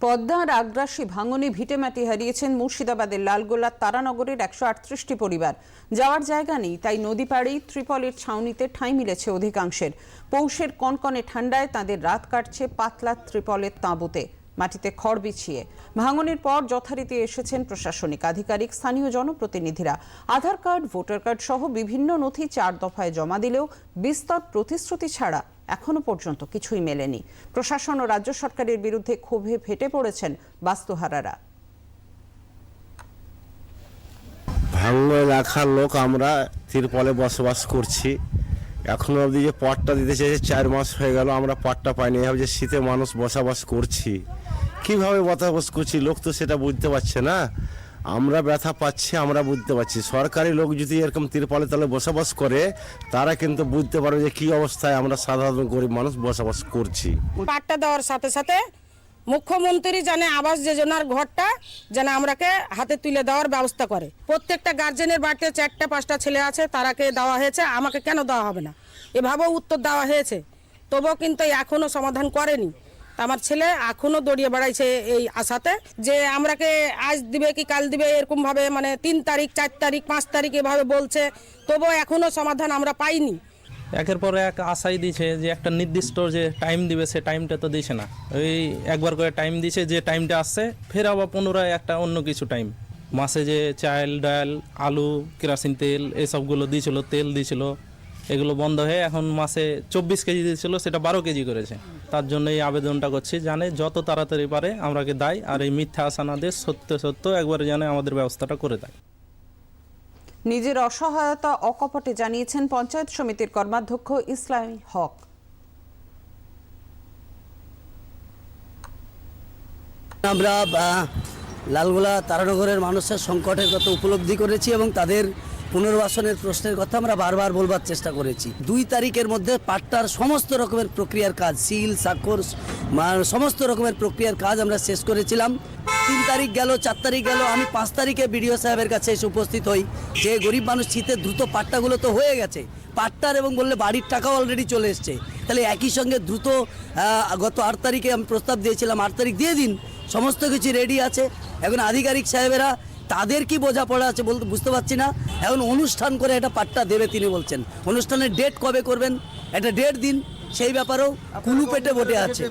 পদ্মার আগ্রাসী ভাঙনে ভিটেমাটি হারিয়েছেন মুর্শিদাবাদের লালগোলার তারানগরের ১৩৮টি পরিবার। যাওয়ার জায়গা নেই, তাই নদী পাড়েই ত্রিপলের ছাউনিতে ঠাঁই মিলেছে অধিকাংশের। পৌষের কনকনে ঠান্ডায় তাদের রাত কাটছে পাতলা ত্রিপলের তাঁবুতে, মাটিতে খড় বিছিয়ে। ভাঙনের পর যথারীতি এসেছেন প্রশাসনিক আধিকারিক, স্থানীয় জনপ্রতিনিধিরা। আধার কার্ড, ভোটার কার্ড সহ বিভিন্ন নথি ৪ দফায় জমা দিলেও বিস্তর প্রতিশ্রুতি ছাড়া এখনো পর্যন্ত কিছুই মেলেনি। প্রশাসন ও রাজ্য সরকারের বিরুদ্ধে ক্ষোভে ফেটে পড়েছেন বাস্তুহারারা। ভাঙনে রাখার লোক আমরা তিরপলে বসবাস করছি। এখনো অবধি যে পটটা দিতে চেয়েছে ৪ মাস হয়ে গেল, আমরা পটটা পাইনি। এভাবে যে শীতে মানুষ বসবাস করছি, কিভাবে বসবাস করছি লোক তো সেটা বুঝতে পারছে না। আমরা ব্যথা পাচ্ছি, আমরা বুঝতে পারছি। সরকারি লোক যদি এরকম তিরপলে তলে বসবাস করে, তারা কিন্তু বুঝতে পারবে যে কি অবস্থায় আমরা সাধারণ গরিব মানুষ বসবাস করছি। পাট্টা দেওয়ার সাথে সাথে মুখ্যমন্ত্রী জানে আবাস যোজনার ঘরটা যেন আমরাকে হাতে তুলে দেওয়ার ব্যবস্থা করে। প্রত্যেকটা গার্জেনের বাড়িতে 4টা 5টা ছেলে আছে, তারাকে দেওয়া হয়েছে, আমাকে কেন দেওয়া হবে না এভাবেও উত্তর দেওয়া হয়েছে। তবুও কিন্তু এখনো সমাধান করেনি। আমার ছেলে এখনো দৌড়িয়ে বেড়াইছে এই আশাতে যে আমরাকে আজ দিবে কি কাল দিবে, এরকম ভাবে মানে 3 তারিখ 4 তারিখ 5 তারিখ এভাবে বলছে, তবুও এখনো সমাধান আমরা পাইনি। একের পর এক আশাই দিছে যে একটা নির্দিষ্ট যে টাইম দিবে, সে টাইমটা তো দিছে না। ওই একবার করে টাইম দিছে, যে টাইমটা আসছে ফের আবার পুনরায় একটা অন্য কিছু টাইম। মাসে যে চাল, ডাল, আলু, কেরোসিন তেল এসবগুলো দিয়েছিল, তেল দিয়েছিল, এগুলো বন্ধ হয়ে এখন মাসে 24 কেজি দিয়েছিল, সেটা 12 কেজি করেছে। তার জন্য এই আবেদনটা করছি, জানে যত তাড়াতাড়ি পারে আমরাকে দেয়, আর এই মিথ্যা আশা না দিয়ে সত্য একবারে জানে আমাদের ব্যবস্থাটা করে দেয়। নিজের অসহায়তা অকপটে জানিয়েছেন পঞ্চায়েত সমিতির কর্মাধ্যক্ষ ইসলামী হক। আমরা লালগোলা তারানগরের মানুষের সংকটের কথা উপলব্ধি করেছি এবং তাদের পুনর্বাসনের প্রশ্নের কথা আমরা বারবার বলবার চেষ্টা করেছি। 2 তারিখের মধ্যে পাট্টার সমস্ত রকমের প্রক্রিয়ার কাজ, সিল স্বাক্ষর সমস্ত রকমের প্রক্রিয়ার কাজ আমরা শেষ করেছিলাম। 3 তারিখ গেল, 4 তারিখ গেল, আমি 5 তারিখে বিডিও সাহেবের কাছে এসে উপস্থিত হই যে গরিব মানুষ শীতে দ্রুত পাট্টাগুলো তো হয়ে গেছে, পাট্টার এবং বললে বাড়ির টাকাও অলরেডি চলে এসছে, তাহলে একই সঙ্গে দ্রুত গত 8 তারিখে আমি প্রস্তাব দিয়েছিলাম 8 তারিখ দিয়ে দিন, সমস্ত কিছু রেডি আছে। এখন আধিকারিক সাহেবেরা তাদের কি বোঝাপড়া আছে বলতে বুঝতে পারছি না। এখন অনুষ্ঠান করে একটা পাট্টা দেবে তিনি বলছেন, অনুষ্ঠানের ডেট কবে করবেন, একটা ডেট দিন, সেই ব্যাপারেও কুলু পেটে বসে আছে।